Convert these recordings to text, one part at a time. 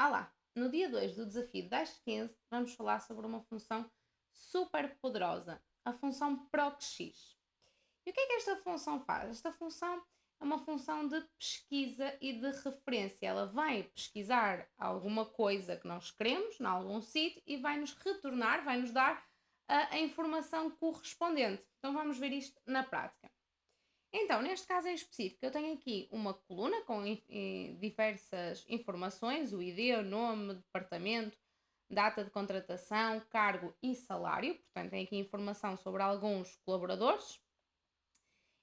Olá! No dia 2 do desafio 10-15 vamos falar sobre uma função super poderosa, a função procx. E o que é que esta função faz? Esta função é uma função de pesquisa e de referência. Ela vai pesquisar alguma coisa que nós queremos, em algum sítio, e vai nos retornar, vai nos dar a informação correspondente. Então vamos ver isto na prática. Então, neste caso em específico, eu tenho aqui uma coluna com diversas informações, o ID, o nome, departamento, data de contratação, cargo e salário. Portanto, tem aqui informação sobre alguns colaboradores.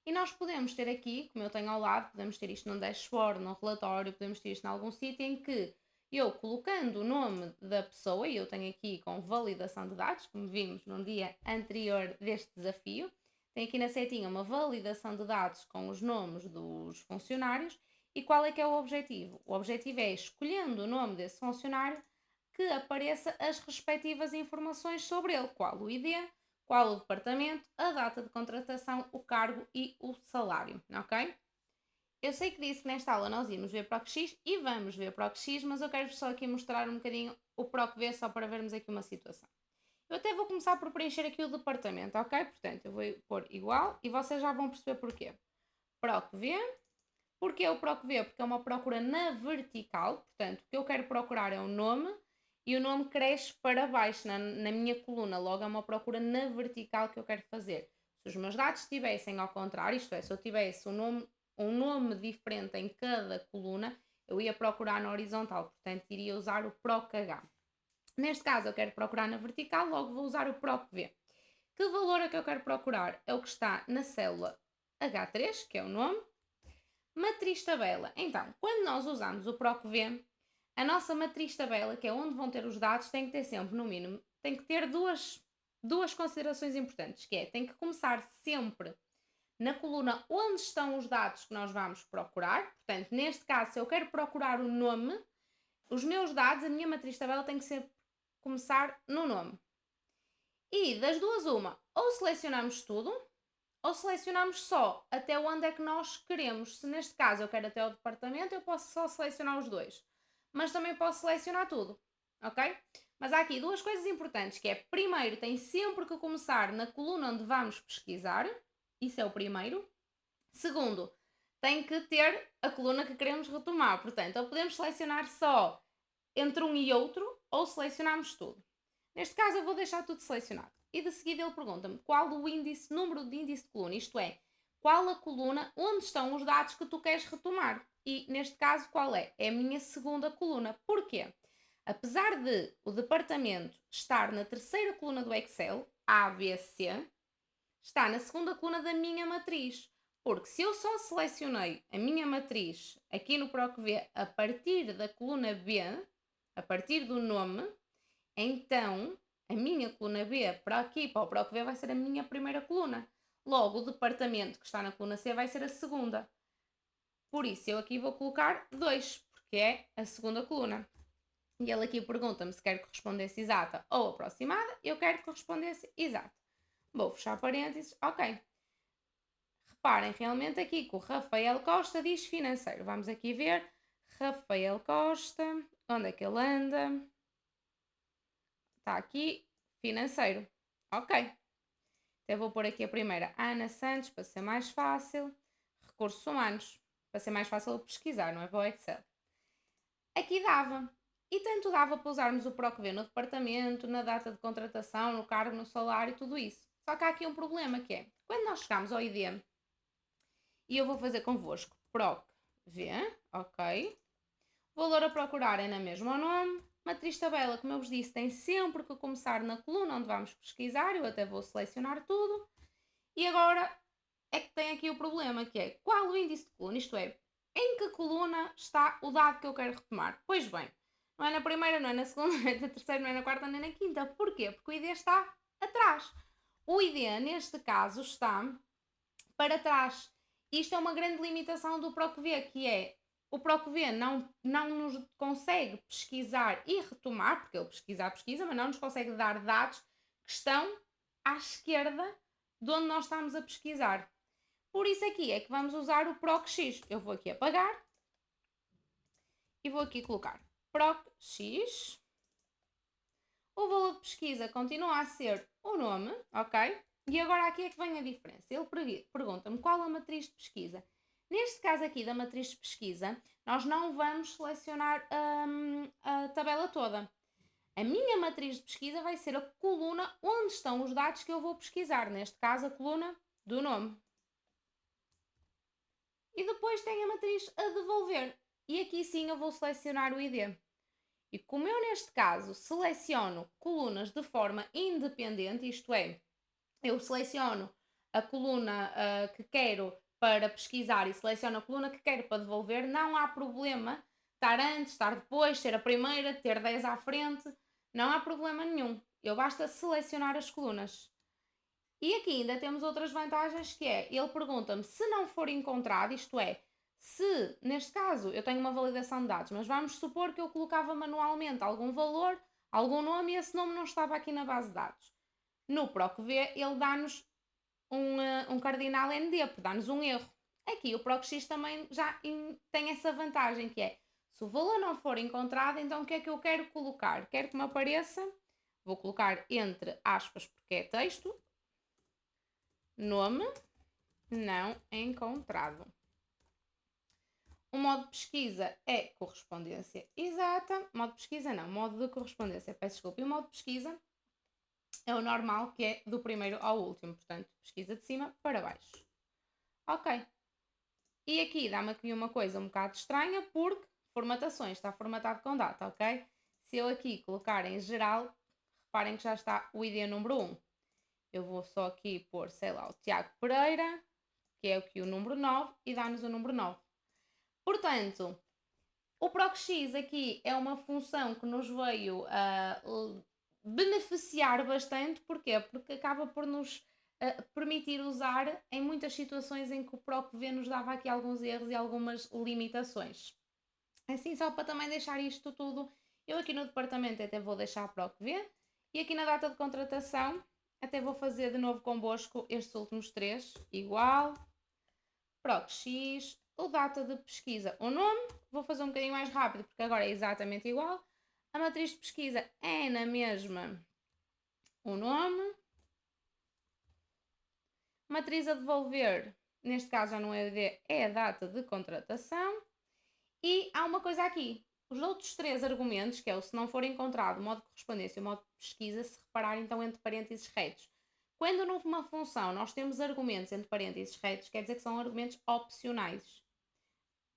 E nós podemos ter aqui, como eu tenho ao lado, podemos ter isto num dashboard, num relatório, podemos ter isto em algum sítio em que eu colocando o nome da pessoa, e eu tenho aqui com validação de dados, como vimos no dia anterior deste desafio, tem aqui na setinha uma validação de dados com os nomes dos funcionários. E qual é que é o objetivo? O objetivo é, escolhendo o nome desse funcionário, que apareça as respectivas informações sobre ele, qual o ID, qual o departamento, a data de contratação, o cargo e o salário, ok? Eu sei que disse que nesta aula nós íamos ver PROC-X e vamos ver PROC-X, mas eu quero só aqui mostrar um bocadinho o PROC-V só para vermos aqui uma situação. Eu até vou começar por preencher aqui o departamento, ok? Portanto, eu vou pôr igual e vocês já vão perceber porquê. PROC-V. Porquê o PROC-V? Porque é uma procura na vertical, portanto, o que eu quero procurar é o nome e o nome cresce para baixo na minha coluna, logo é uma procura na vertical que eu quero fazer. Se os meus dados estivessem ao contrário, isto é, se eu tivesse um nome diferente em cada coluna, eu ia procurar na horizontal, portanto, iria usar o PROC-H. Neste caso, eu quero procurar na vertical, logo vou usar o PROC-V. Que valor é que eu quero procurar? É o que está na célula H3, que é o nome. Matriz tabela. Então, quando nós usamos o PROC-V, a nossa matriz tabela, que é onde vão ter os dados, tem que ter sempre, no mínimo, tem que ter duas considerações importantes, que é, tem que começar sempre na coluna onde estão os dados que nós vamos procurar. Portanto, neste caso, se eu quero procurar o nome, os meus dados, a minha matriz tabela tem que sempre começar no nome. E das duas, uma, ou selecionamos tudo, ou selecionamos só até onde é que nós queremos. Se neste caso eu quero até o departamento, eu posso só selecionar os dois. Mas também posso selecionar tudo, ok? Mas há aqui duas coisas importantes, que é, primeiro, tem sempre que começar na coluna onde vamos pesquisar. Isso é o primeiro. Segundo, tem que ter a coluna que queremos retomar. Portanto, ou podemos selecionar só entre um e outro, ou selecionamos tudo. Neste caso, eu vou deixar tudo selecionado. E de seguida ele pergunta-me qual o índice, número de índice de coluna, isto é, qual a coluna onde estão os dados que tu queres retomar. E neste caso, qual é? É a minha segunda coluna. Porquê? Apesar de o departamento estar na terceira coluna do Excel, A, B, C, está na segunda coluna da minha matriz. Porque se eu só selecionei a minha matriz aqui no PROC-V a partir da coluna B, a partir do nome, então a minha coluna B para aqui, para o PROC-V, vai ser a minha primeira coluna. Logo, o departamento que está na coluna C vai ser a segunda. Por isso, eu aqui vou colocar 2, porque é a segunda coluna. E ele aqui pergunta-me se quer correspondência exata ou aproximada. Eu quero correspondência exata. Vou fechar parênteses. Ok. Reparem realmente aqui que o Rafael Costa diz financeiro. Vamos aqui ver. Rafael Costa. Onde é que ele anda? Está aqui, financeiro. Ok. Então vou pôr aqui a primeira, Ana Santos, para ser mais fácil. Recursos humanos, para ser mais fácil pesquisar, não é para o Excel. Aqui dava. E tanto dava para usarmos o PROC-V no departamento, na data de contratação, no cargo, no salário, tudo isso. Só que há aqui um problema que é, quando nós chegamos ao ID, e eu vou fazer convosco PROC-V, ok? O valor a procurar é na mesma o nome. Matriz tabela, como eu vos disse, tem sempre que começar na coluna onde vamos pesquisar. Eu até vou selecionar tudo. E agora é que tem aqui o problema, que é qual o índice de coluna, isto é, em que coluna está o dado que eu quero retomar. Pois bem, não é na primeira, não é na segunda, não é na terceira, não é na quarta, nem na quinta. Porquê? Porque o ID está atrás. O ID, neste caso, está para trás. Isto é uma grande limitação do PROC-V, que é o PROC-V não nos consegue pesquisar e retomar, porque ele pesquisa, mas não nos consegue dar dados que estão à esquerda de onde nós estamos a pesquisar. Por isso aqui é que vamos usar o PROC-X. Eu vou aqui apagar e vou aqui colocar PROC-X. O valor de pesquisa continua a ser o nome, ok? E agora aqui é que vem a diferença. Ele pergunta-me qual a matriz de pesquisa. Neste caso aqui da matriz de pesquisa, nós não vamos selecionar a tabela toda. A minha matriz de pesquisa vai ser a coluna onde estão os dados que eu vou pesquisar. Neste caso, a coluna do nome. E depois tem a matriz a devolver. E aqui sim eu vou selecionar o ID. E como eu neste caso seleciono colunas de forma independente, isto é, eu seleciono a coluna que quero para pesquisar e seleciono a coluna que quero para devolver, não há problema estar antes, estar depois, ser a primeira, ter 10 à frente, não há problema nenhum. Eu basta selecionar as colunas. E aqui ainda temos outras vantagens que é, ele pergunta-me se não for encontrado, isto é, se neste caso eu tenho uma validação de dados, mas vamos supor que eu colocava manualmente algum valor, algum nome e esse nome não estava aqui na base de dados. No PROC-V ele dá-nos um cardinal ND, dá-nos um erro. Aqui o PROC-X também já tem essa vantagem que é, se o valor não for encontrado, então o que é que eu quero colocar? Quero que me apareça, vou colocar entre aspas porque é texto, nome não encontrado. O modo de pesquisa é correspondência exata. Modo de pesquisa não, modo de correspondência, peço desculpa. E o modo de pesquisa é o normal, que é do primeiro ao último. Portanto, pesquisa de cima para baixo. Ok. E aqui dá-me aqui uma coisa um bocado estranha, porque formatações, está formatado com data, ok? Se eu aqui colocar em geral, reparem que já está o ID número 1. Eu vou só aqui pôr, sei lá, o Tiago Pereira, que é aqui o número 9, e dá-nos o número 9. Portanto, o PROC-X aqui é uma função que nos veio beneficiar bastante. Porquê? Porque acaba por nos permitir usar em muitas situações em que o PROC-V nos dava aqui alguns erros e algumas limitações. Assim, só para também deixar isto tudo, eu aqui no departamento até vou deixar PROC-V e aqui na data de contratação até vou fazer de novo convosco estes últimos 3, igual, PROC-X, o data de pesquisa, o nome, vou fazer um bocadinho mais rápido porque agora é exatamente igual, a matriz de pesquisa é na mesma o nome, matriz a devolver, neste caso já não é ID, é a data de contratação, e há uma coisa aqui, os outros 3 argumentos, que é o se não for encontrado, o modo de correspondência e o modo de pesquisa, se repararem então entre parênteses retos. Quando numa função nós temos argumentos entre parênteses retos, quer dizer que são argumentos opcionais.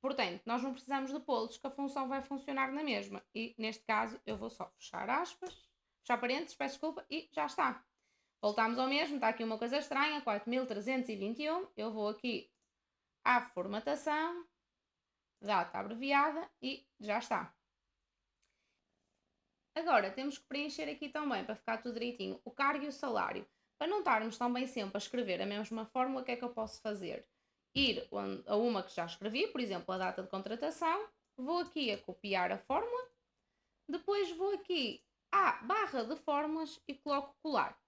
Portanto, nós não precisamos de pô-los, que a função vai funcionar na mesma. E neste caso eu vou só fechar aspas, fechar parênteses, peço desculpa, e já está. Voltamos ao mesmo, está aqui uma coisa estranha, 4321, eu vou aqui à formatação, data abreviada e já está. Agora temos que preencher aqui também, para ficar tudo direitinho, o cargo e o salário. Para não estarmos também sempre a escrever a mesma fórmula, o que é que eu posso fazer? Ir a uma que já escrevi, por exemplo, a data de contratação, vou aqui a copiar a fórmula, depois vou aqui à barra de fórmulas e coloco colar.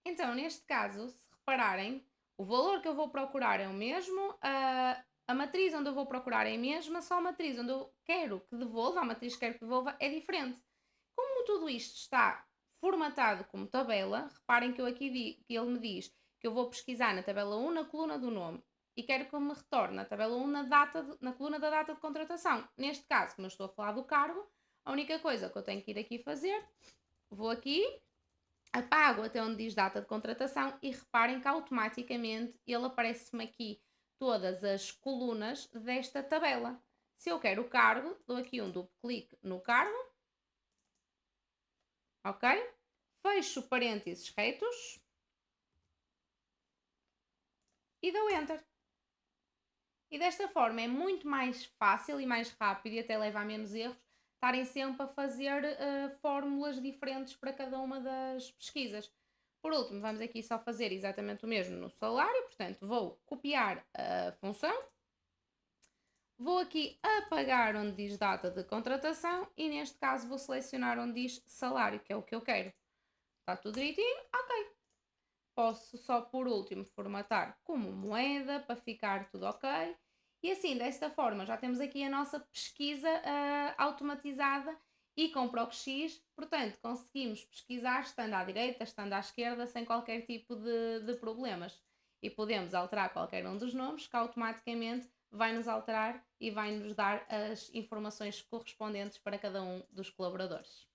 Então, neste caso, se repararem, o valor que eu vou procurar é o mesmo, a matriz onde eu vou procurar é a mesma, só a matriz onde eu quero que devolva, a matriz que quero que devolva é diferente. Como tudo isto está formatado como tabela, reparem que eu aqui que ele me diz que eu vou pesquisar na tabela 1 na coluna do nome e quero que me retorne na tabela 1 na coluna da data de contratação. Neste caso, como eu estou a falar do cargo, a única coisa que eu tenho que ir aqui fazer, vou aqui, apago até onde diz data de contratação e reparem que automaticamente ele aparece-me aqui todas as colunas desta tabela. Se eu quero o cargo, dou aqui um duplo clique no cargo, ok? Fecho parênteses retos e dou Enter. E desta forma é muito mais fácil e mais rápido e até leva a menos erros estarem sempre a fazer fórmulas diferentes para cada uma das pesquisas. Por último, vamos aqui só fazer exatamente o mesmo no salário, portanto vou copiar a função, vou aqui apagar onde diz data de contratação e neste caso vou selecionar onde diz salário, que é o que eu quero. Está tudo direitinho? Ok. Posso só por último formatar como moeda para ficar tudo ok. E assim, desta forma, já temos aqui a nossa pesquisa automatizada e com ProcX, portanto, conseguimos pesquisar estando à direita, estando à esquerda, sem qualquer tipo de problemas. E podemos alterar qualquer um dos nomes, que automaticamente vai nos alterar e vai nos dar as informações correspondentes para cada um dos colaboradores.